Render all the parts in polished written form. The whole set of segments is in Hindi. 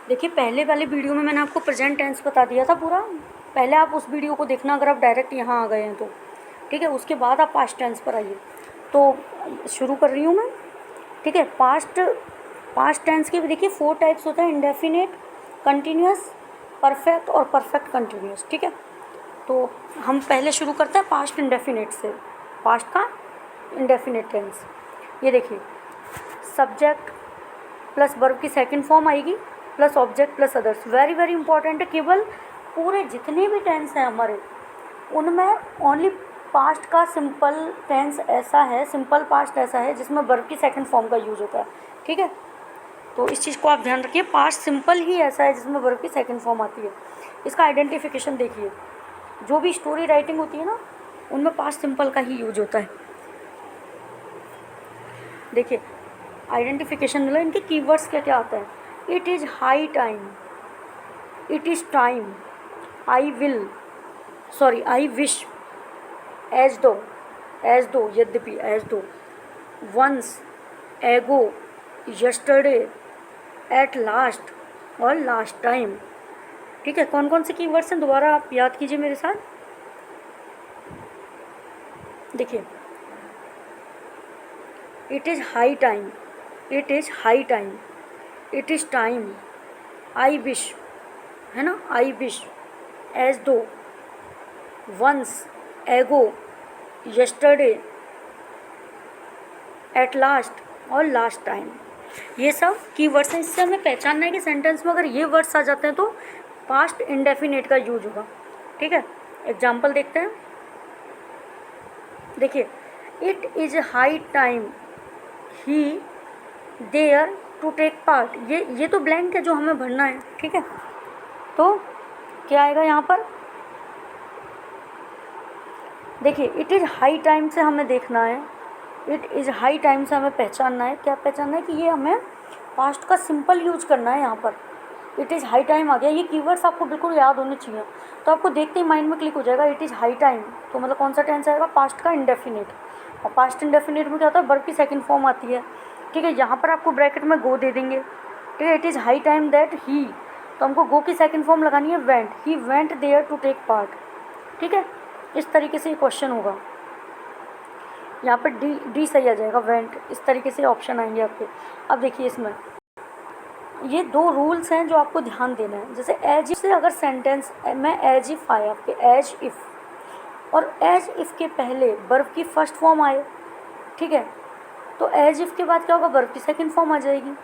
देखिए पहले वाले वीडियो में मैंने आपको प्रेजेंट टेंस बता दिया था पूरा, पहले आप उस वीडियो को देखना अगर आप डायरेक्ट यहाँ आ गए हैं तो, ठीक है। उसके बाद आप पास्ट टेंस पर आइए। तो शुरू कर रही हूँ मैं, ठीक है। पास्ट टेंस के भी देखिए 4 टाइप्स होते हैं, इंडेफिनिट, कंटिन्यूस, परफेक्ट और परफेक्ट कंटिन्यूस, ठीक है। तो हम पहले शुरू करते हैं पास्ट इंडेफिनिट से, पास्ट का इंडेफिनिट टेंस। ये देखिए, सब्जेक्ट प्लस वर्ब की सेकंड फॉर्म आएगी plus object plus others. Very very important है। केवल पूरे जितने भी टेंस हैं हमारे उनमें ओनली पास्ट का सिंपल टेंस ऐसा है, सिंपल पास्ट ऐसा है जिसमें वर्ब की सेकंड फॉर्म का यूज होता है, ठीक है। तो इस चीज़ को आप ध्यान रखिए, पास्ट सिंपल ही ऐसा है जिसमें वर्ब की सेकंड फॉर्म आती है। इसका आइडेंटिफिकेशन देखिए, जो भी स्टोरी राइटिंग होती है ना उनमें पास्ट सिंपल का ही यूज होता है। देखिए आइडेंटिफिकेशन मतलब इनके कीवर्ड्स क्या क्या आता है। It is high time, it is time, I will, sorry I wish, as though यद्यपि, as though, once, ago, yesterday, at last और लास्ट टाइम, ठीक है। कौन कौन से कीवर्ड्स हैं दोबारा आप याद कीजिए मेरे साथ। देखिए, it is high time, it is high time, it is time, I wish, है ना, आई wish, as though, once, ago, yesterday, at last और लास्ट टाइम। ये सब कीवर्ड्स हैं। इससे हमें पहचानना है कि सेंटेंस में अगर ये वर्ड्स आ जाते हैं तो पास्ट इंडेफिनिट का यूज होगा, ठीक है। एग्जाम्पल देखते हैं। देखिए, it is high time he there to take part. ये तो ब्लैंक है जो हमें भरना है, ठीक है। तो क्या आएगा यहाँ पर, देखिए इट इज़ हाई टाइम से हमें देखना है, इट इज़ हाई टाइम से हमें पहचानना है, क्या पहचानना है कि ये हमें पास्ट का सिंपल यूज करना है। यहाँ पर इट इज़ हाई टाइम आ गया, ये कीवर्ड्स आपको बिल्कुल याद होने चाहिए, तो आपको देखते ही माइंड में क्लिक हो जाएगा। इट इज़ हाई टाइम तो मतलब कौन सा टेंस आएगा, पास्ट का इंडेफिनिट। और पास्ट इंडेफिनिट में क्या होता है, वर्ब की सेकंड फॉर्म आती है, ठीक है। यहाँ पर आपको ब्रैकेट में गो दे देंगे, ठीक है। It is high time that he, तो हमको गो की सेकंड फॉर्म लगानी है went, he went there to take part, ठीक है। इस तरीके से ये क्वेश्चन होगा। यहाँ पर डी सही आ जाएगा, वेंट। इस तरीके से ऑप्शन आएंगे आपके। अब देखिए इसमें ये 2 रूल्स हैं जो आपको ध्यान देना है। जैसे एज इफ से अगर सेंटेंस में एज इफ आया आपके, एज इफ, और एज इफ के पहले वर्ब की फर्स्ट फॉर्म आए, ठीक है, तो एज इफ के बाद क्या होगा, वर्ब की सेकंड फॉर्म आ जाएगी।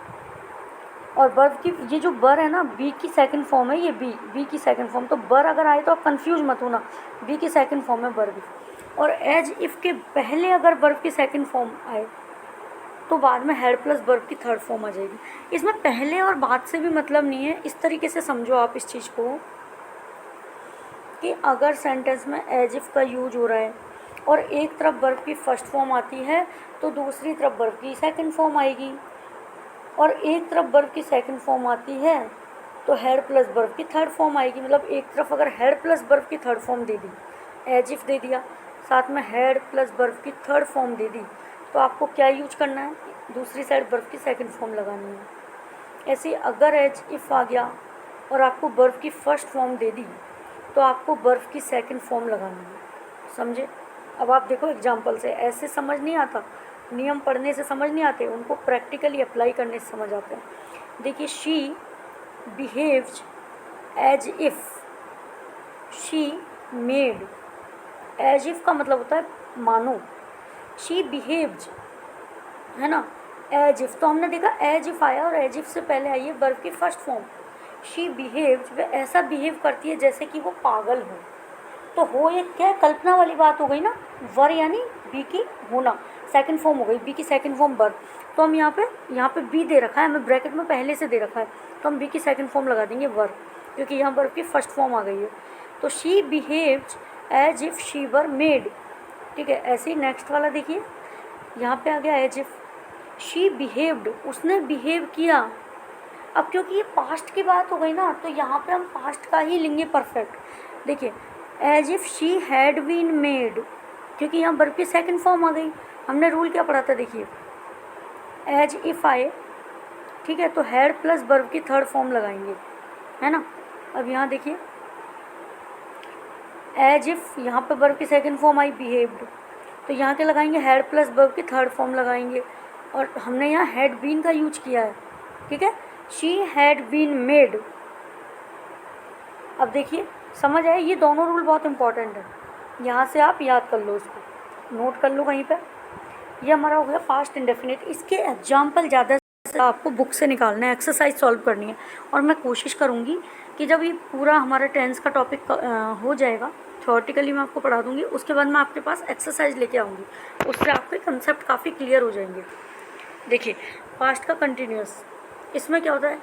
और वर्ब की ये जो बर है ना, बी की सेकंड फॉर्म है, ये बी की सेकंड फॉर्म। तो बर अगर आए तो आप कंफ्यूज मत होना, बी की सेकंड फॉर्म है वर्ब। और एज इफ के पहले अगर वर्ब की सेकंड फॉर्म आए तो बाद में हेड प्लस वर्ब की थर्ड फॉर्म आ जाएगी। इसमें पहले और बाद से भी मतलब नहीं है, इस तरीके से समझो आप इस चीज़ को कि अगर सेंटेंस में एज इफ का यूज हो रहा है और एक तरफ वर्ब की फर्स्ट फॉर्म आती है तो दूसरी तरफ वर्ब की सेकंड फॉर्म आएगी, और एक तरफ वर्ब की सेकंड फॉर्म आती है तो हेड प्लस वर्ब की थर्ड फॉर्म आएगी। मतलब एक तरफ अगर हेड प्लस वर्ब की थर्ड फॉर्म दे दी, एज इफ दे दिया, साथ में हेड प्लस वर्ब की थर्ड फॉर्म दे दी, तो आपको क्या यूज करना है, दूसरी साइड वर्ब की सेकंड फॉर्म लगानी है। ऐसे अगर एज इफ आ गया और आपको वर्ब की फर्स्ट फॉर्म दे दी तो आपको वर्ब की सेकंड फॉर्म लगानी है, समझे। अब आप देखो एग्जाम्पल से, ऐसे समझ नहीं आता, नियम पढ़ने से समझ नहीं आते, उनको प्रैक्टिकली अप्लाई करने से समझ आते हैं। देखिए, she behaved as if she made, as if का मतलब होता है मानो, शी बिहेव्ड, है ना, एज इफ। तो हमने देखा एज इफ आया और एज इफ से पहले आई है वर्ब की फर्स्ट फॉर्म, शी बिहेव्ड, वह ऐसा बिहेव करती है जैसे कि वो पागल हो। तो हो ये क्या, कल्पना वाली बात हो गई ना, वर यानी बी की होना, सेकंड फॉर्म हो गई, बी की सेकंड फॉर्म वर्ब। तो हम यहाँ पे बी दे रखा है, हमें ब्रैकेट में पहले से दे रखा है, तो हम बी की सेकंड फॉर्म लगा देंगे वर्ब, क्योंकि यहाँ वर्ब की फर्स्ट फॉर्म आ गई है। तो she behaved as if she were made, ठीक है। ऐसे ही नेक्स्ट वाला देखिए, यहाँ पे आ गया एज इफ, शी बिहेव्ड, उसने बिहेव किया। अब क्योंकि ये पास्ट की बात हो गई ना, तो यहाँ पे हम पास्ट का ही लेंगे परफेक्ट। देखिए, as if she had been made, क्योंकि यहाँ वर्ब की सेकंड फॉर्म आ गई। हमने रूल क्या पढ़ा था, देखिए, एज इफ आए ठीक है, तो हैड प्लस वर्ब की थर्ड फॉर्म लगाएंगे, है ना। अब यहाँ देखिए एज इफ़, यहाँ पे वर्ब की सेकंड फॉर्म आई बिहेव्ड, तो यहाँ के लगाएंगे हैड प्लस वर्ब की थर्ड फॉर्म लगाएंगे, और हमने यहाँ हैड बीन का यूज किया है, ठीक है। She had been made. अब देखिए समझ आए, ये दोनों रूल बहुत इंपॉर्टेंट है, यहाँ से आप याद कर लो, इसको नोट कर लो कहीं पे। ये हमारा हो गया पास्ट इंडेफिनिट। इसके एग्जाम्पल ज़्यादा से आपको बुक से निकालना है, एक्सरसाइज सॉल्व करनी है, और मैं कोशिश करूँगी कि जब ये पूरा हमारा टेंस का टॉपिक हो जाएगा, थ्योरेटिकली मैं आपको पढ़ा दूँगी, उसके बाद मैं आपके पास एक्सरसाइज लेके आऊँगी, उससे आपके कंसेप्ट काफ़ी क्लियर हो जाएंगे। देखिए पास्ट का कंटिन्यूस, इसमें क्या होता है,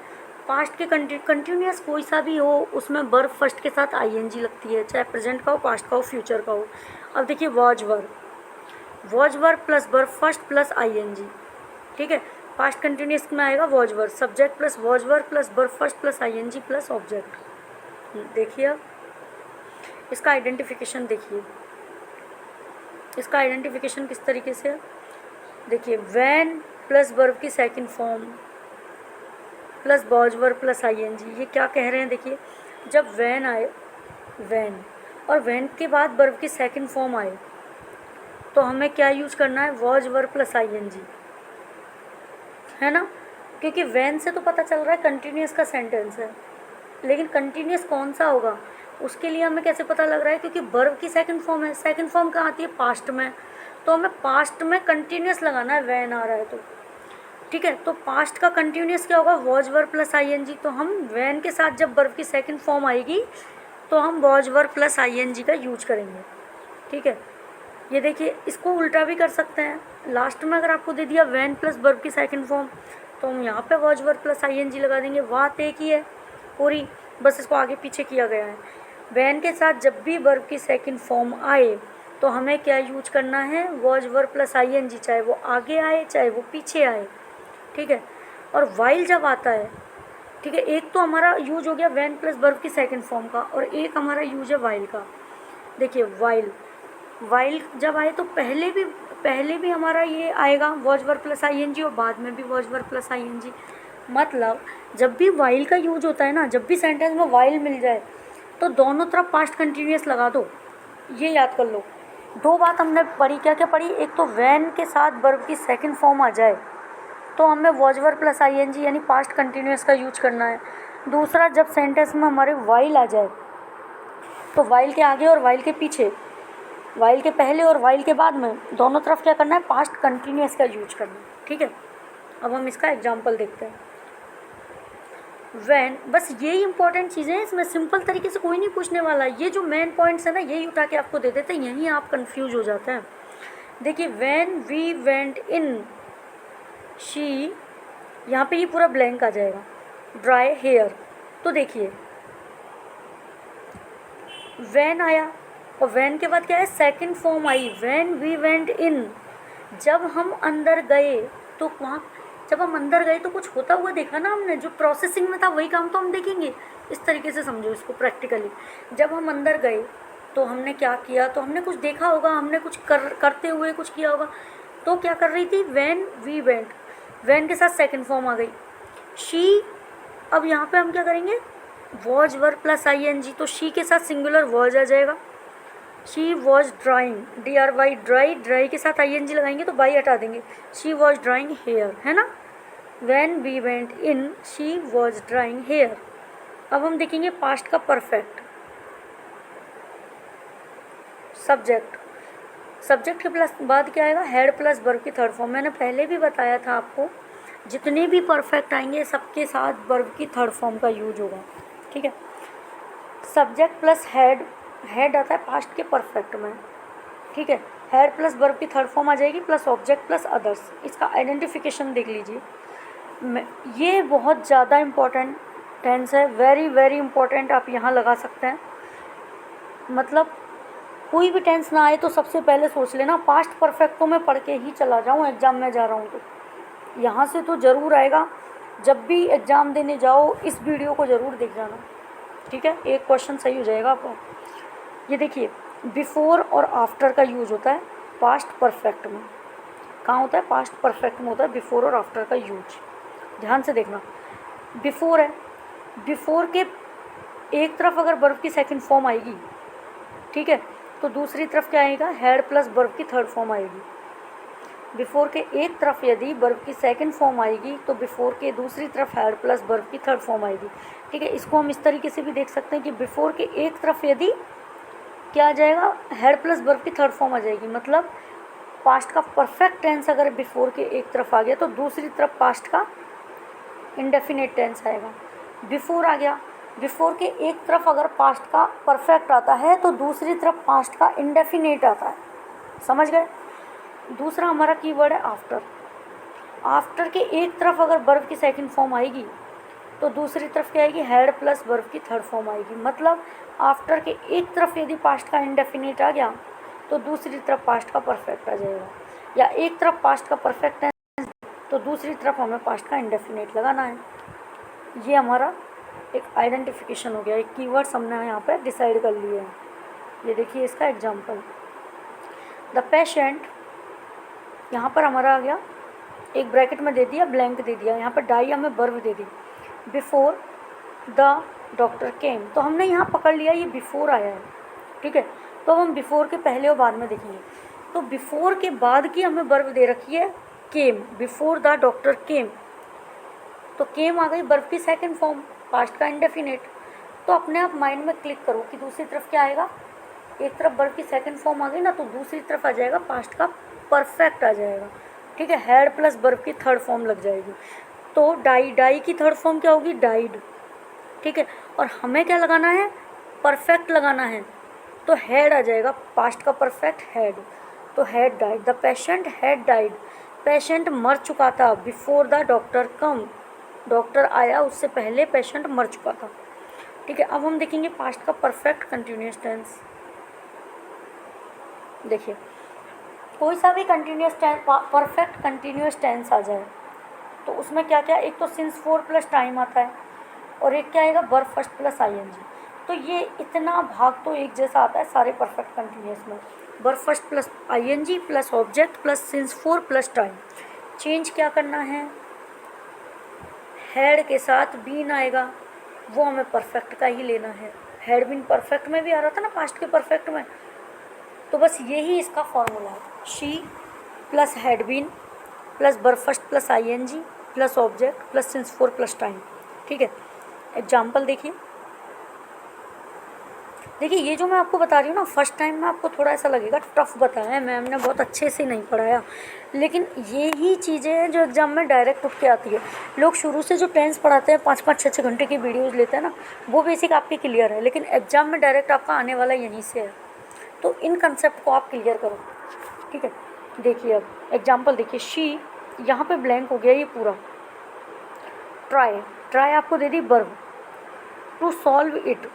पास्ट के कंटिन्यूस कोई सा भी हो उसमें वर्ब फर्स्ट के साथ आईएनजी लगती है, चाहे प्रेजेंट का हो, पास्ट का हो, फ्यूचर का हो। अब देखिए was verb plus verb first plus I N G, ठीक है। पास्ट कंटिन्यूस में आएगा was verb, subject plus was verb plus verb first plus I N G plus object. देखिए अब इसका आइडेंटिफिकेशन देखिए, इसका आइडेंटिफिकेशन किस तरीके से है। देखिए वैन प्लस वर्ब की second form plus was verb plus I N G, ये क्या कह रहे हैं, देखिए जब वैन आए, वैन और वैन के बाद वर्ब की सेकंड फॉर्म आए, तो हमें क्या यूज करना है, वॉज वर्ब प्लस आईएनजी, है ना। क्योंकि वैन से तो पता चल रहा है कंटिन्यूस का सेंटेंस है, लेकिन कंटिन्यूस कौन सा होगा उसके लिए हमें कैसे पता लग रहा है, क्योंकि वर्ब की सेकंड फॉर्म है, सेकंड फॉर्म कहाँ आती है, पास्ट में, तो हमें पास्ट में कंटिन्यूस लगाना है, वैन आ रहा है तो, ठीक है। तो पास्ट का कंटिन्यूस क्या होगा, वॉज वर्ब प्लस आईएनजी, तो हम वैन के साथ जब वर्ब की सेकंड फॉर्म आएगी तो हम वॉज वर्ब प्लस आईएनजी का यूज करेंगे, ठीक है। ये देखिए इसको उल्टा भी कर सकते हैं, लास्ट में अगर आपको दे दिया वैन प्लस वर्ब की सेकंड फॉर्म, तो हम यहाँ पे वॉज वर्ब प्लस आईएनजी लगा देंगे, बात एक ही है पूरी, बस इसको आगे पीछे किया गया है। वैन के साथ जब भी वर्ब की सेकंड फॉर्म आए तो हमें क्या यूज करना है, वॉज वर्ब प्लस आईएनजी, चाहे वो आगे आए चाहे वो पीछे आए, ठीक है। और वाइल जब आता है, ठीक है, एक तो हमारा यूज हो गया वैन प्लस वर्ब की सेकंड फॉर्म का, और एक हमारा यूज है वाइल का। देखिए वाइल जब आए तो पहले भी हमारा ये आएगा वॉज वर्ब प्लस आईएनजी, और बाद में भी वॉज वर्ब प्लस आईएनजी। मतलब जब भी वाइल का यूज होता है ना, जब भी सेंटेंस में वाइल मिल जाए तो दोनों तरफ पास्ट कंटिन्यूस लगा दो, ये याद कर लो। दो बात हमने पढ़ी, क्या क्या पढ़ी, एक तो वैन के साथ वर्ब की सेकंड फॉर्म आ जाए तो हमें वॉज वर्ब प्लस आईएनजी यानी पास्ट कंटिन्यूस का यूज करना है। दूसरा, जब सेंटेंस में हमारे वाइल आ जाए तो वाइल के आगे और वाइल के पीछे, वाइल के पहले और वाइल के बाद में, दोनों तरफ क्या करना है, पास्ट कंटिन्यूस का यूज करना है, ठीक है। अब हम इसका एग्जांपल देखते हैं। वैन, बस यही इंपॉर्टेंट चीज़ें हैं, इसमें सिंपल तरीके से कोई नहीं पूछने वाला, ये जो मेन पॉइंट्स है ना यही उठा के आपको दे देते हैं, यहीं आप कंफ्यूज हो जाते हैं। देखिए when we went in she, यहाँ पे ये पूरा ब्लैंक आ जाएगा, ड्राई हेयर, तो देखिए वैन आया और वैन के बाद क्या है, सेकंड फॉर्म आई, वैन वी वेंट इन, जब हम अंदर गए, तो वहाँ जब हम अंदर गए तो कुछ होता हुआ देखा ना हमने, जो प्रोसेसिंग में था वही काम तो हम देखेंगे, इस तरीके से समझो इसको प्रैक्टिकली। जब हम अंदर गए तो हमने क्या किया, तो हमने कुछ देखा होगा, हमने कुछ करते हुए कुछ किया होगा, तो क्या कर रही थी, वैन वी वेंट, वैन के साथ सेकंड फॉर्म आ गई, शी। अब यहाँ पे हम क्या करेंगे, वॉज वर्ब प्लस आईएनजी, तो शी के साथ सिंगुलर वॉज आ जाएगा, she was drawing, DRY dry, dry के साथ आईएनजी लगाएंगे तो बाई हटा देंगे, शी वॉज ड्राइंग हेयर, है ना। When we went in she was drawing hair. अब हम देखेंगे पास्ट का परफेक्ट, सब्जेक्ट के प्लस बाद क्या आएगा, हेड प्लस वर्ब की थर्ड फॉर्म। मैंने पहले भी बताया था आपको, जितने भी परफेक्ट आएंगे सबके साथ वर्ब की थर्ड फॉर्म का यूज होगा, ठीक है। सब्जेक्ट प्लस हेड आता है पास्ट के परफेक्ट में, ठीक है। हेड प्लस वर्ब की थर्ड फॉर्म आ जाएगी, प्लस ऑब्जेक्ट प्लस अदर्स। इसका आइडेंटिफिकेशन देख लीजिए, ये बहुत ज़्यादा इम्पोर्टेंट टेंस है, वेरी वेरी इंपॉर्टेंट, आप यहाँ लगा सकते हैं। मतलब कोई भी टेंस ना आए तो सबसे पहले सोच लेना पास्ट परफेक्ट तो मैं पढ़ के ही चला जाऊँ, एग्ज़ाम में जा रहा हूँ तो यहाँ से तो ज़रूर आएगा। जब भी एग्ज़ाम देने जाओ इस वीडियो को ज़रूर देख जाना, ठीक है, एक क्वेश्चन सही हो जाएगा आपको। ये देखिए बिफोर और आफ्टर का यूज होता है पास्ट परफेक्ट में, कहाँ होता है, पास्ट परफेक्ट में होता है बिफोर और आफ्टर का यूज। ध्यान से देखना, बिफोर है, बिफोर के एक तरफ अगर वर्ब की सेकंड फॉर्म आएगी, ठीक है, तो दूसरी तरफ क्या आएगा, हैड प्लस वर्ब की थर्ड फॉर्म आएगी। बिफोर के एक तरफ यदि वर्ब की सेकंड फॉर्म आएगी तो बिफोर के दूसरी तरफ हैड प्लस वर्ब की थर्ड फॉर्म आएगी, ठीक है। इसको हम इस तरीके से भी देख सकते हैं कि बिफोर के एक तरफ यदि क्या आ जाएगा, हैड प्लस वर्ब की थर्ड फॉर्म आ जाएगी, मतलब पास्ट का परफेक्ट टेंस अगर बिफोर के एक तरफ आ गया तो दूसरी तरफ पास्ट का इंडेफिनेट टेंस आएगा। बिफोर आ गया, बिफोर के एक तरफ अगर पास्ट का परफेक्ट आता है तो दूसरी तरफ पास्ट का इंडेफिनेट आता है, समझ गए। दूसरा हमारा कीवर्ड है आफ्टर। आफ्टर के एक तरफ अगर वर्ब की सेकंड फॉर्म आएगी तो दूसरी तरफ क्या आएगी, हैड प्लस वर्ब की थर्ड फॉर्म आएगी, मतलब आफ्टर के एक तरफ यदि पास्ट का इंडेफिनिट आ गया तो दूसरी तरफ पास्ट का परफेक्ट आ जाएगा, या एक तरफ पास्ट का परफेक्ट है तो दूसरी तरफ हमें पास्ट का इंडेफिनिट लगाना है। ये हमारा एक आइडेंटिफिकेशन हो गया, एक कीवर्ड्स हमने यहाँ पे डिसाइड कर लिए हैं। ये देखिए इसका एग्जांपल, द पेशेंट, यहाँ पर हमारा आ गया, एक ब्रैकेट में दे दिया, ब्लैंक दे दिया, यहाँ पर डाई हमें verb they the, before the doctor केम, तो हमने यहाँ पकड़ लिया ये बिफोर आया है, ठीक है। तो हम बिफोर के पहले और बाद में देखेंगे। तो बिफोर के बाद की हमें वर्ब दे रखी है केम, बिफोर द डॉक्टर केम, तो केम आ गई वर्ब की सेकंड फॉर्म, पास्ट का इंडेफिनेट। तो अपने आप माइंड में क्लिक करो कि दूसरी तरफ क्या आएगा, एक तरफ वर्ब की सेकंड फॉर्म आ गई ना, तो दूसरी तरफ आ जाएगा पास्ट का परफेक्ट आ जाएगा, ठीक है, हैड प्लस वर्ब की थर्ड फॉर्म लग जाएगी। तो डाई, डाई की थर्ड फॉर्म क्या होगी, डाइड, ठीक है। और हमें क्या लगाना है, परफेक्ट लगाना है, तो हैड आ जाएगा, पास्ट का परफेक्ट हैड, तो had died, the patient had died, patient मर चुका था, before the doctor come, doctor आया उससे पहले पेशेंट मर चुका था, ठीक है। अब हम देखेंगे पास्ट का परफेक्ट कंटिन्यूस टेंस। देखिए कोई सा भी continuous tense, perfect continuous tense आ जाए तो उसमें क्या क्या, एक तो सिंस फोर प्लस टाइम आता है, और एक क्या आएगा, वर्ब फर्स्ट प्लस आईएनजी। तो ये इतना भाग तो एक जैसा आता है सारे परफेक्ट कंटिन्यूस में, verb first plus I N G plus object plus since four plus time. Change क्या करना है, हैड के साथ बीन आएगा, वो हमें परफेक्ट का ही लेना है। हैड बीन परफेक्ट में भी आ रहा था ना, पास्ट के परफेक्ट में, तो बस यही इसका फॉर्मूला है, she plus had been plus verb first plus I N G plus object plus since four plus time, ठीक है। एग्जाम्पल देखिए, देखिए ये जो मैं आपको बता रही हूँ ना, फर्स्ट टाइम में आपको थोड़ा ऐसा लगेगा टफ बताया है, मैम ने बहुत अच्छे से नहीं पढ़ाया, लेकिन ये ही चीज़ें हैं जो एग्ज़ाम में डायरेक्ट उठ के आती है। लोग शुरू से जो टेंस पढ़ाते हैं 5-5, 6-6 घंटे की वीडियोज़ लेते हैं ना, वो बेसिक आपके क्लियर है, लेकिन एग्ज़ाम में डायरेक्ट आपका आने वाला यहीं से है, तो इन कंसेप्ट को आप क्लियर करो, ठीक है। देखिए अब एग्जाम्पल देखिए, शी, यहाँ पर ब्लैंक हो गया ये पूरा, ट्राई, ट्राई आपको दे दी verb, to solve it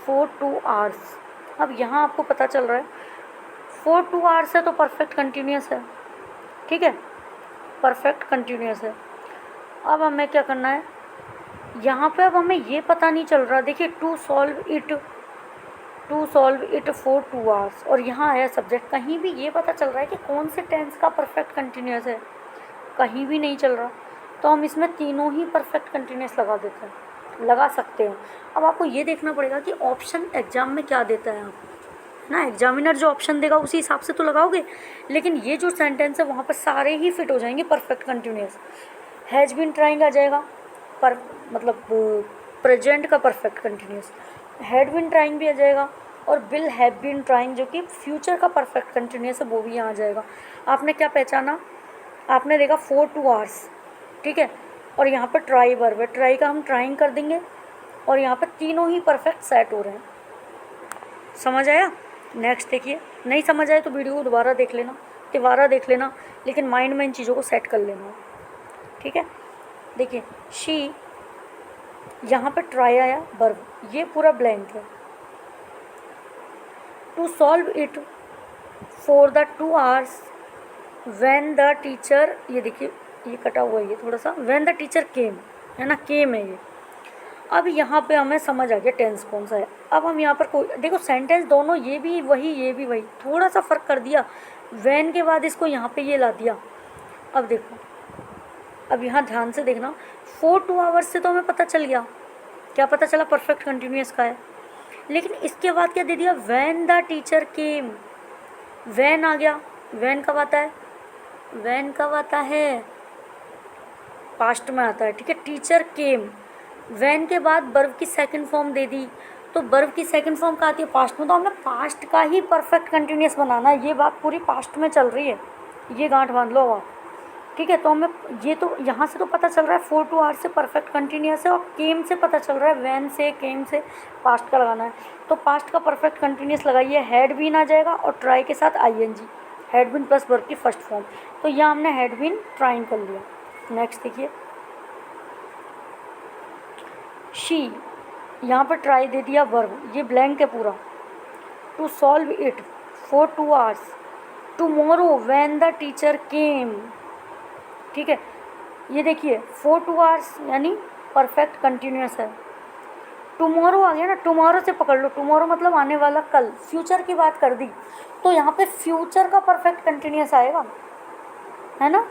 for 2 hours. अब यहाँ आपको पता चल रहा है फॉर 2 आवर्स है तो परफेक्ट कंटिन्यूस है, ठीक है, परफेक्ट कंटिन्यूस है। अब हमें क्या करना है यहाँ पे, अब हमें ये पता नहीं चल रहा, देखिए to solve it for 2 hours, और यहाँ आया सब्जेक्ट, कहीं भी ये पता चल रहा है कि कौन से टेंस का परफेक्ट कंटिन्यूस है, कहीं भी नहीं चल रहा, तो हम इसमें तीनों ही परफेक्ट कंटिन्यूस लगा देते हैं, लगा सकते हैं। अब आपको ये देखना पड़ेगा कि ऑप्शन एग्ज़ाम में क्या देता है आपको ना, एग्जामिनर जो ऑप्शन देगा उसी हिसाब से तो लगाओगे, लेकिन ये जो सेंटेंस है वहाँ पर सारे ही फिट हो जाएंगे perfect continuous. Has been trying आ जाएगा, पर मतलब प्रेजेंट का perfect continuous, had been trying भी आ जाएगा, और विल हैव बीन ट्राइंग जो कि फ्यूचर का परफेक्ट कंटिन्यूस है वो भी यहाँ आ जाएगा। आपने क्या पहचाना, आपने देखा फॉर 2 आवर्स, ठीक है, और यहाँ पर ट्राई वर्ब है, ट्राई का हम ट्राइंग कर देंगे, और यहाँ पर तीनों ही परफेक्ट सेट हो रहे हैं। समझ आया। नेक्स्ट देखिए, नहीं समझ आए तो वीडियो को दोबारा देख लेना, लेकिन माइंड में इन चीज़ों को सेट कर लेना, ठीक है। देखिए शी, यहाँ पर ट्राई आया वर्ब, ये पूरा ब्लैंक है, to solve it for the 2 hours when the teacher, ये देखिए ये कटा हुआ है ये थोड़ा सा, व्हेन द टीचर केम है ना, केम है ये। अब यहाँ पे हमें समझ आ गया टेंस कौन सा है। अब हम यहाँ पर कोई देखो सेंटेंस दोनों ये भी वही ये भी वही, थोड़ा सा फ़र्क कर दिया, व्हेन के बाद इसको यहाँ पे ये ला दिया। अब देखो अब यहाँ ध्यान से देखना, 4 2 आवर्स से तो हमें पता चल गया, क्या पता चला, परफेक्ट कंटिन्यूअस का है। लेकिन इसके बाद क्या दे दिया, when the teacher came, when आ गया। व्हेन कब आता है, व्हेन कब आता है, पास्ट में आता है, ठीक है। टीचर केम, व्हेन के बाद वर्ब की सेकंड फॉर्म दे दी, तो वर्ब की सेकंड फॉर्म कहाँ आती है, पास्ट में। तो हमें पास्ट का ही परफेक्ट कंटिन्यूअस बनाना है, ये बात पूरी पास्ट में चल रही है, ये गांठ बांध लो आप, ठीक है। तो हमें ये तो यहाँ से तो पता चल रहा है 4 2 आवर्स से परफेक्ट कंटिन्यूअस है, और केम से पता चल रहा है, व्हेन से केम से पास्ट का लगाना है। तो पास्ट का परफेक्ट कंटिन्यूअस लगाइए, हैड बीन आ जाएगा और ट्राई के साथ I N G, had been plus verb की फर्स्ट फॉर्म। तो यहाँ हमने हैड बीन ट्राइंग कर लिया। नेक्स्ट देखिए, शी, यहाँ पर ट्राई दे दिया वर्ब, ये ब्लैंक है पूरा। To solve it for 2 hours, tomorrow when the teacher came, ठीक है। ये देखिए 4 2 आवर्स यानी परफेक्ट कंटिन्यूअस है। टुमारो आ गया ना, टुमारो से पकड़ लो, टुमारो मतलब आने वाला कल, फ्यूचर की बात कर दी, तो यहाँ पे फ्यूचर का परफेक्ट कंटिन्यूअस आएगा, है ना।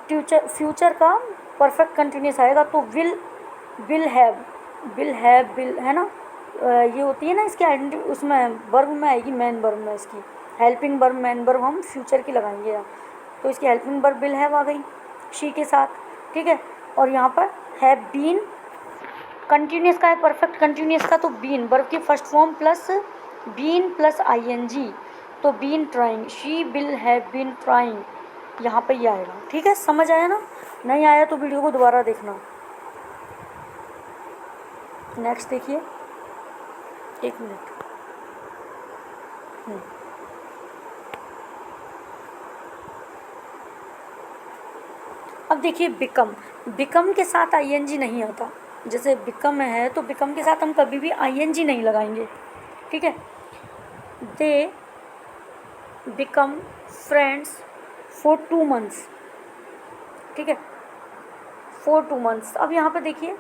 फ्यूचर का परफेक्ट कंटिन्यूअस आएगा, तो विल हैव, विल है ना, ये होती है ना इसकी आइडेंटिटी, उसमें वर्ब में आएगी, मेन वर्ब में, इसकी हेल्पिंग वर्ब मेन वर्ब हम फ्यूचर की लगाएंगे यहाँ। तो इसकी हेल्पिंग वर्ब विल हैव आ गई शी के साथ, ठीक है। और यहाँ पर हैव बीन कंटिन्यूअस का है, परफेक्ट कंटिन्यूअस का, तो बीन वर्ब की first form plus been plus ING, तो been trying, she will have been trying, यहाँ पे ये आएगा, ठीक है। समझ आया ना, नहीं आया तो वीडियो को दोबारा देखना। नेक्स्ट देखिए, एक मिनट, अब देखिए बिकम, बिकम के साथ आईएनजी नहीं आता, जैसे बिकम है तो बिकम के साथ हम कभी भी आईएनजी नहीं लगाएंगे, ठीक है। They become friends for 2 months, ठीक है, फॉर 2 months। अब यहाँ पे देखिए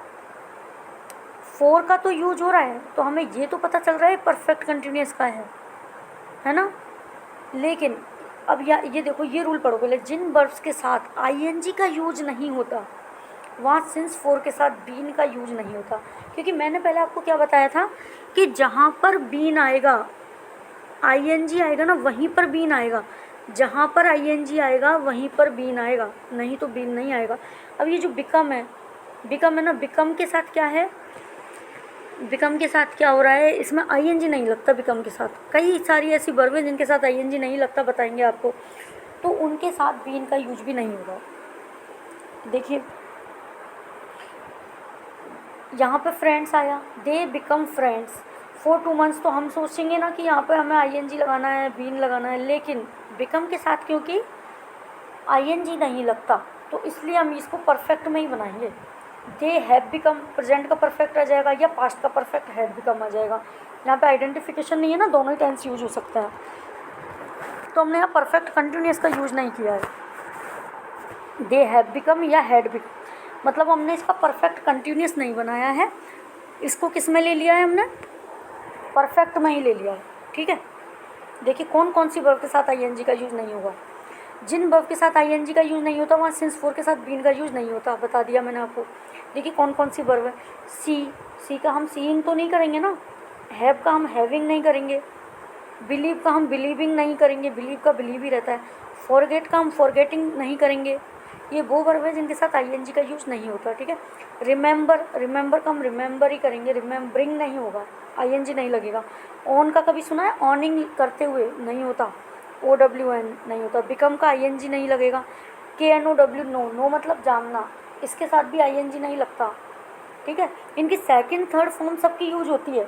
4 का तो यूज हो रहा है, तो हमें ये तो पता चल रहा है परफेक्ट कंटिन्यूअस का है ना। लेकिन अब ये देखो, ये रूल पढ़ो पहले, जिन वर्ब्स के साथ आईएनजी का यूज नहीं होता वहाँ सिंस 4 के साथ बीन का यूज नहीं होता, क्योंकि मैंने पहले आपको क्या बताया था कि जहाँ पर बीन आएगा, आईएनजी आएगा ना, वहीं पर बीन आएगा, जहाँ पर आईएनजी आएगा वहीं पर बीन आएगा, नहीं तो बीन नहीं आएगा। अब ये जो बिकम है ना, बिकम के साथ क्या है, बिकम के साथ क्या हो रहा है, इसमें आईएनजी नहीं लगता बिकम के साथ। कई सारी ऐसी वर्ब हैं जिनके साथ आईएनजी नहीं लगता, बताएंगे आपको, तो उनके साथ बीन का यूज भी नहीं होगा। देखिए यहाँ पे फ्रेंड्स आया, they become friends for 2 months, तो हम सोचेंगे ना कि यहाँ पे हमें आईएनजी लगाना है, बीन लगाना है, लेकिन बिकम के साथ क्योंकि आईएनजी नहीं लगता, तो इसलिए हम इसको परफेक्ट में ही बनाएंगे। दे हैव बिकम, प्रेजेंट का परफेक्ट आ जाएगा, या पास्ट का परफेक्ट हैड बिकम आ जाएगा। यहाँ पे आइडेंटिफिकेशन नहीं है ना, दोनों ही टेंस यूज हो सकता है, तो हमने यहाँ परफेक्ट कंटिन्यूअस का यूज नहीं किया है। दे हैव बिकम या हैड बिकम, मतलब हमने इसका परफेक्ट कंटिन्यूअस नहीं बनाया है, इसको किस में ले लिया है हमने, परफेक्ट में ही ले लिया है, ठीक है। देखिए कौन कौन सी वर्ब के साथ आईएनजी का यूज़ नहीं होगा, जिन वर्ब के साथ आईएनजी का यूज़ नहीं होता वहाँ सिंस 4 के साथ बीन का यूज़ नहीं होता, बता दिया मैंने आपको। देखिए कौन कौन सी वर्ब है, सी का हम सीइंग तो नहीं करेंगे ना, हैव का हम हैविंग नहीं करेंगे, बिलीव का हम बिलीविंग नहीं करेंगे, बिलीव का बिलीव ही रहता है, फॉरगेट का हम फॉरगेटिंग नहीं करेंगे, ये वो वर्ब है जिनके साथ आईएनजी का यूज़ नहीं होता, ठीक है। रिमेंबर का हम रिमेंबर ही करेंगे, रिमेंबरिंग नहीं होगा, आईएनजी नहीं लगेगा। ऑन का कभी सुना है, ऑनिंग करते हुए नहीं होता, OWN नहीं होता। बिकम का आईएनजी नहीं लगेगा, KNOW नो मतलब जानना, इसके साथ भी आईएनजी नहीं लगता, ठीक है। इनकी सेकंड थर्ड फॉर्म सबकी यूज होती है,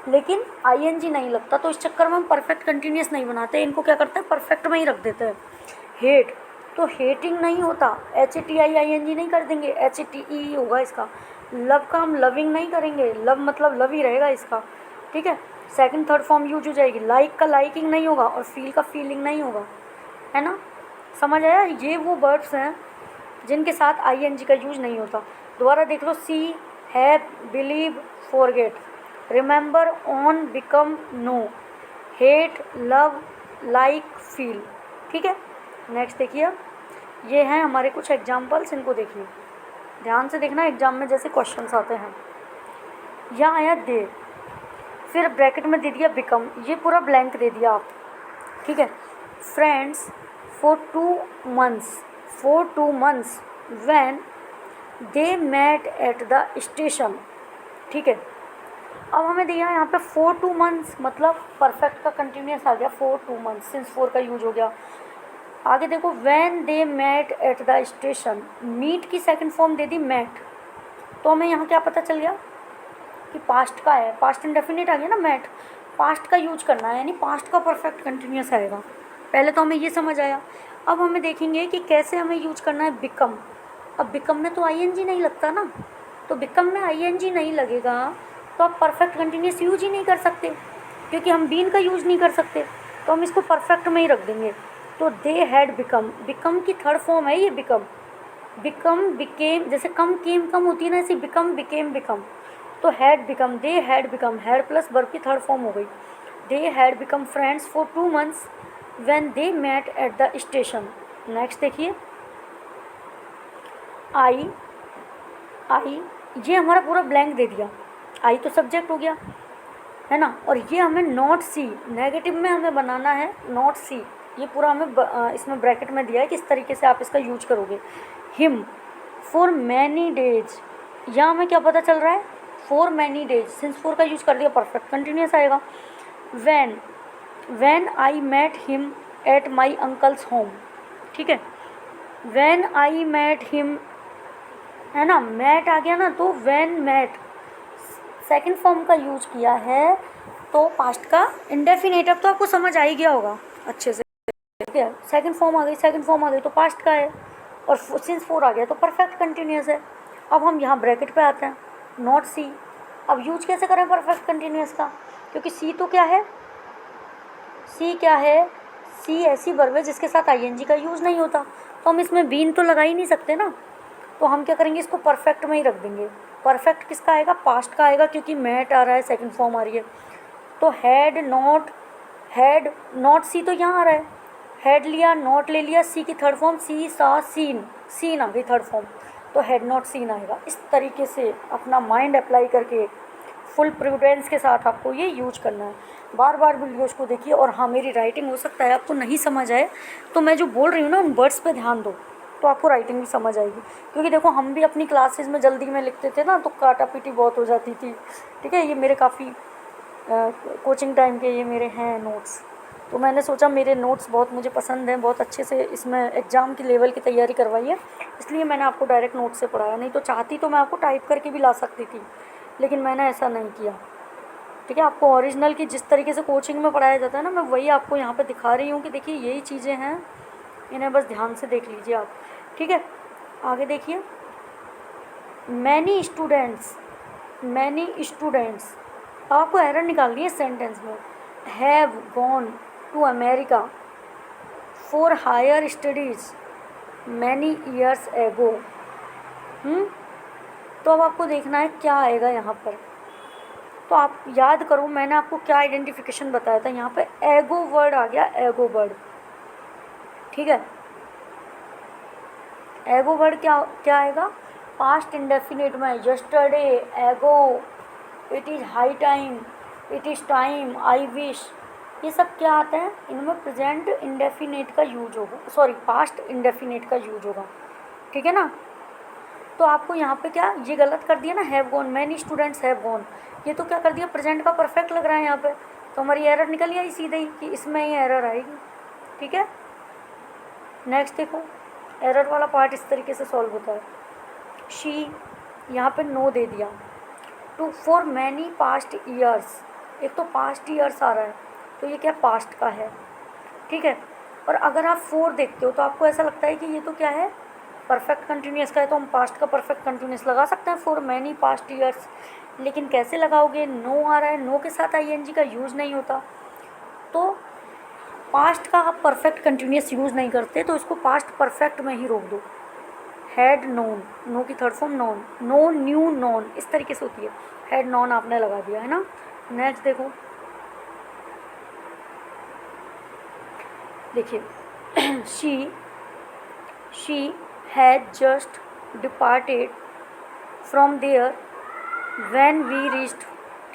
लेकिन आईएनजी नहीं लगता, तो इस चक्कर में हम परफेक्ट कंटिन्यूअस नहीं बनाते, इनको क्या करते हैं परफेक्ट में ही रख देते हैं। हेट, तो हेटिंग नहीं होता, HATIING नहीं कर देंगे, HATE होगा इसका। लव का हम लविंग नहीं करेंगे, लव मतलब लव ही रहेगा इसका, ठीक है। सेकंड थर्ड फॉर्म यूज हो जाएगी। लाइक का लाइकिंग नहीं होगा, और फील का फीलिंग नहीं होगा, है ना, समझ आया। ये वो वर्ड्स हैं जिनके साथ आईएनजी का यूज नहीं होता। दोबारा देख लो, see, have, believe, forget, remember, own, become, know, hate, love, like, feel, ठीक है। नेक्स्ट देखिए, ये हैं हमारे कुछ एग्जाम्पल्स, इनको देखिए, ध्यान से देखना, एग्जाम में जैसे क्वेश्चंस आते हैं। यहाँ आया दे, फिर ब्रैकेट में दे दिया बिकम, ये पूरा ब्लैंक दे दिया आप, ठीक है। Friends for 2 months when they met at the station, ठीक है। अब हमें दिया यहाँ पे 2 months, मतलब परफेक्ट का कंटिन्यूस आ गया 2 months, सिंस 4 का यूज हो गया। आगे देखो, when they met at the station, meet की सेकंड फॉर्म दे दी मेट, तो हमें यहाँ क्या पता चल गया कि पास्ट का है, पास्ट इंडेफिनिट आ गया ना मेट, पास्ट का यूज करना है, यानी पास्ट का परफेक्ट कंटिन्यूस आएगा। पहले तो हमें ये समझ आया। अब हमें देखेंगे कि कैसे हमें यूज करना है बिकम। अब बिकम में तो आईएनजी नहीं लगता ना, तो बिकम में आईएनजी नहीं लगेगा तो आप परफेक्ट कंटिन्यूस यूज ही नहीं कर सकते, क्योंकि हम बीन का यूज नहीं कर सकते, तो हम इसको परफेक्ट में ही रख देंगे। तो दे हैड बिकम, बिकम की थर्ड फॉर्म है ये बिकम, बिकम बिकेम, जैसे कम केम कम होती है ना, ऐसे बिकम बिकेम बिकम, तो had become, they had become, had plus verb की थर्ड फॉर्म हो गई। They had become friends for 2 months when they met at the station. Next देखिए, आई, ये हमारा पूरा ब्लैंक दे दिया, आई तो सब्जेक्ट हो गया है ना, और ये हमें नॉट सी, नेगेटिव में हमें बनाना है नॉट सी, ये पूरा हमें इसमें ब्रैकेट में दिया है किस तरीके से आप इसका यूज करोगे। हिम फॉर मैनी डेज, यहाँ हमें क्या पता चल रहा है, फॉर मैनी डेज, सिंस 4 का यूज कर दिया, परफेक्ट कंटिन्यूस आएगा। When I met him at my uncle's home, ठीक है। व्हेन आई मेट हिम, है ना, मेट आ गया ना, तो व्हेन मेट सेकंड फॉर्म का यूज किया है, तो पास्ट का इंडेफिनेट, अब तो आपको समझ आ ही गया होगा अच्छे से, ठीक है। सेकंड फॉर्म आ गई तो पास्ट का है, और सिंस 4 आ गया तो परफेक्ट कंटिन्यूस है। अब हम यहाँ ब्रैकेट पे आते हैं, नॉट सी। अब यूज कैसे करें परफेक्ट कंटिन्यूस का, क्योंकि सी तो क्या है, सी ऐसी वर्ब है जिसके साथ आईएनजी का यूज़ नहीं होता, तो हम इसमें बीन तो लगा ही नहीं सकते ना, तो हम क्या करेंगे, इसको परफेक्ट में ही रख देंगे। परफेक्ट किसका आएगा, पास्ट का आएगा, क्योंकि मेट आ रहा है, सेकंड फॉर्म आ रही है। तो हैड नॉट सी तो यहाँ आ रहा है, हैड लिया, नॉट ले लिया, सी की थर्ड फॉर्म, सी सा सीन आ गई थर्ड फॉर्म, तो हैड नॉट सीन आएगा। इस तरीके से अपना माइंड अप्लाई करके फुल प्रूडेंस के साथ आपको ये यूज करना है। बार बार वीडियोज़ को देखिए। और हाँ, मेरी राइटिंग हो सकता है आपको नहीं समझ आए, तो मैं जो बोल रही हूँ ना उन वर्ड्स पे ध्यान दो, तो आपको राइटिंग भी समझ आएगी। क्योंकि देखो, हम भी अपनी क्लासेस में जल्दी में लिखते थे ना, तो काटा पीटी बहुत हो जाती थी, ठीक है। ये मेरे काफ़ी कोचिंग टाइम के ये मेरे हैं नोट्स, तो मैंने सोचा मेरे नोट्स बहुत मुझे पसंद हैं, बहुत अच्छे से इसमें एग्ज़ाम की लेवल की तैयारी करवाई है, इसलिए मैंने आपको डायरेक्ट नोट्स से पढ़ाया। नहीं तो चाहती तो मैं आपको टाइप करके भी ला सकती थी, लेकिन मैंने ऐसा नहीं किया, ठीक है। आपको ओरिजिनल की जिस तरीके से कोचिंग में पढ़ाया जाता है ना, मैं वही आपको यहाँ पे दिखा रही हूँ कि देखिए यही चीज़ें हैं, इन्हें बस ध्यान से देख लीजिए आप, ठीक है। आगे देखिए, मैनी स्टूडेंट्स, आपको एरर निकालनी है सेंटेंस में। Have gone to America for higher studies many years ago. तो अब आपको देखना है क्या आएगा यहाँ पर, तो आप याद करो मैंने आपको क्या आइडेंटिफिकेशन बताया था। यहाँ पे एगो वर्ड आ गया, एगो वर्ड, ठीक है। एगो वर्ड क्या आएगा, पास्ट इंडेफिनिट में, यस्टरडे, एगो, it is high time, it is time, I wish, ये सब क्या आता है, इनमें प्रेजेंट इंडेफिनिट का यूज होगा, सॉरी पास्ट इंडेफिनिट का यूज होगा, ठीक है ना। तो आपको यहाँ पे क्या, ये गलत कर दिया ना, have gone, many students have gone, ये तो क्या कर दिया, प्रेजेंट का परफेक्ट लग रहा है यहाँ पे, तो हमारी एरर निकल आई सीधे ही कि इसमें ही एरर आएगी, ठीक है। नेक्स्ट देखो, एरर वाला पार्ट इस तरीके से सॉल्व होता है। शी, यहाँ पे नो दे दिया, to for many past years, एक तो पास्ट ईयर्स आ रहा है, तो ये क्या पास्ट का है, ठीक है। और अगर आप 4 देखते हो तो आपको ऐसा लगता है कि ये तो क्या है, परफेक्ट कंटिन्यूस का है, तो हम पास्ट का परफेक्ट कंटिन्यूस लगा सकते हैं फॉर मैनी पास्ट ईयर्स, लेकिन कैसे लगाओगे, नो आ रहा है, नो के साथ आईएनजी का यूज़ नहीं होता, तो पास्ट का आप परफेक्ट कंटिन्यूस यूज़ नहीं करते, तो इसको पास्ट परफेक्ट में ही रोक दो। हैड नोन, नो की third form known, know knew known, इस तरीके से होती है, हैड नोन आपने लगा दिया है ना। नेक्स्ट देखो, देखिए she she had just departed from there when we reached.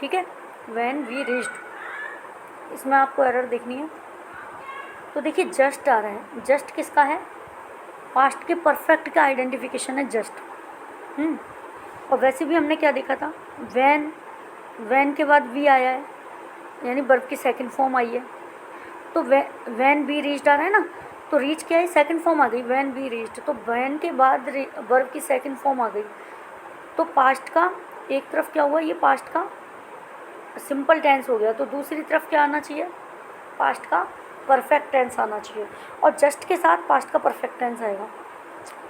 ठीक है, व्हेन वी रीच्ड, इसमें आपको एरर देखनी है। तो देखिए जस्ट आ रहा है, जस्ट किसका है? पास्ट के परफेक्ट का आइडेंटिफिकेशन है जस्ट। और वैसे भी हमने क्या देखा था, वैन के बाद वी आया है, यानी वर्ब की सेकंड फॉर्म आई है। तो वैन बी रीच्ड आ रहा है ना, तो रीच क्या है, सेकंड फॉर्म आ गई, वैन बी रीच्ड। तो वैन के बाद वर्ब की सेकंड फॉर्म आ गई, तो पास्ट का एक तरफ क्या हुआ, ये पास्ट का सिंपल टेंस हो गया, तो दूसरी तरफ क्या आना चाहिए, पास्ट का परफेक्ट टेंस आना चाहिए। और जस्ट के साथ पास्ट का परफेक्ट टेंस आएगा।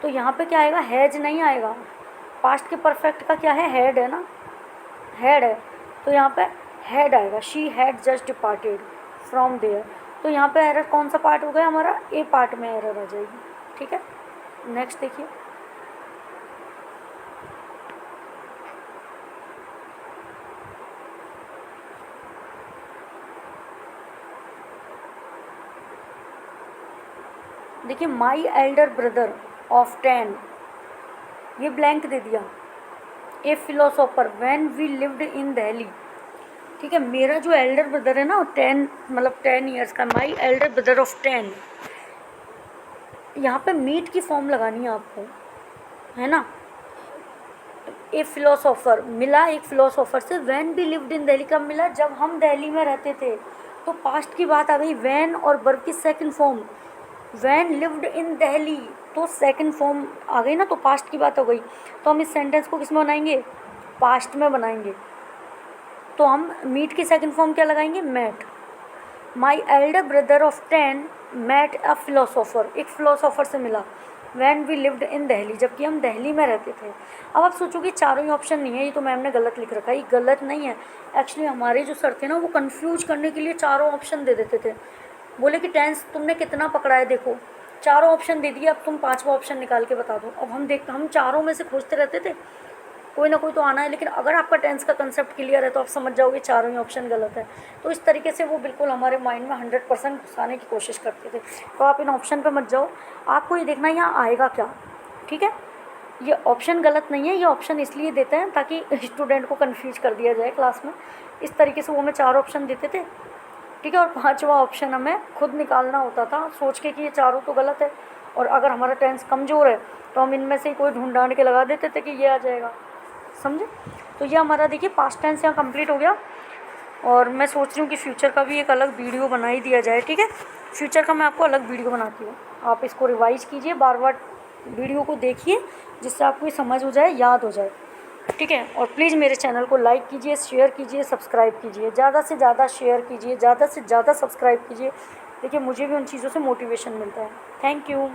तो यहाँ पे क्या आएगा, हैज नहीं आएगा। पास्ट के परफेक्ट का क्या है, हैड है ना, हैड है, तो यहाँ पे हैड आएगा। She had just departed from there. तो यहाँ पे एरर कौन सा पार्ट हो गया हमारा, ए पार्ट में एरर आ जाएगी। ठीक है, नेक्स्ट देखिए, देखिए माई एल्डर ब्रदर ऑफ 10, ये ब्लैंक दे दिया। A philosopher when we lived in Delhi. ठीक है, मेरा जो एल्डर ब्रदर है ना 10 मतलब 10 ईयर्स का, माई एल्डर ब्रदर ऑफ 10, यहाँ पे मीट की फॉर्म लगानी है आपको, है ना। ए फिलोसोफर मिला एक फिलोसोफर से, when we lived in Delhi कब मिला, जब हम दिल्ली में रहते थे। तो पास्ट की बात आ गई, व्हेन और वर्ब की second form, when lived in Delhi, तो सेकंड फॉर्म आ गई ना, तो पास्ट की बात हो गई। तो हम इस सेंटेंस को किस में बनाएंगे, पास्ट में बनाएंगे। तो हम मीट की सेकंड फॉर्म क्या लगाएंगे, met. My elder brother of 10 met a philosopher, एक फिलोसोफर से मिला, when we lived in Delhi, जबकि हम दिल्ली में रहते थे। अब आप सोचोगे चारों ही ऑप्शन नहीं है, ये तो मैम ने गलत लिख रखा है। ये गलत नहीं है, एक्चुअली हमारे जो सर थे ना वो कंफ्यूज करने के लिए चारों ऑप्शन दे देते थे। बोले कि टेंस तुमने कितना पकड़ा है, देखो चारों ऑप्शन दे दिए, अब तुम पांचवा ऑप्शन निकाल के बता दो। अब हम चारों में से खोजते रहते थे, कोई ना कोई तो आना है। लेकिन अगर आपका टेंस का कंसेप्ट क्लियर है तो आप समझ जाओगे चारों ही ऑप्शन गलत है। तो इस तरीके से वो बिल्कुल हमारे माइंड में 100% घुसाने की कोशिश करते थे। तो आप इन ऑप्शन पे मत जाओ, आपको ये देखना है यहाँ आएगा क्या। ठीक है, ये ऑप्शन गलत नहीं है, ये ऑप्शन इसलिए देते हैं ताकि स्टूडेंट को कन्फ्यूज कर दिया जाए क्लास में। इस तरीके से वो हमें 4 ऑप्शन देते थे। ठीक है, और 5वां ऑप्शन हमें खुद निकालना होता था सोच के कि ये चारों तो गलत है, और अगर हमारा टेंस कमज़ोर है तो हम इनमें से कोई ढूंढ ढांड के लगा देते थे कि ये आ जाएगा। समझे। तो ये हमारा देखिए पास्ट टेंस यहाँ कंप्लीट हो गया। और मैं सोच रही हूँ कि फ्यूचर का भी एक अलग वीडियो बना ही दिया जाए। ठीक है, फ्यूचर का मैं आपको अलग वीडियो बनाती हूँ, आप इसको रिवाइज कीजिए, बार बार वीडियो को देखिए, जिससे आपको ये समझ हो जाए, याद हो जाए। ठीक है, और प्लीज़ मेरे चैनल को लाइक कीजिए, शेयर कीजिए, सब्सक्राइब कीजिए, ज़्यादा से ज़्यादा शेयर कीजिए, ज़्यादा से ज़्यादा सब्सक्राइब कीजिए। देखिए मुझे भी उन चीज़ों से मोटिवेशन मिलता है। Thank you.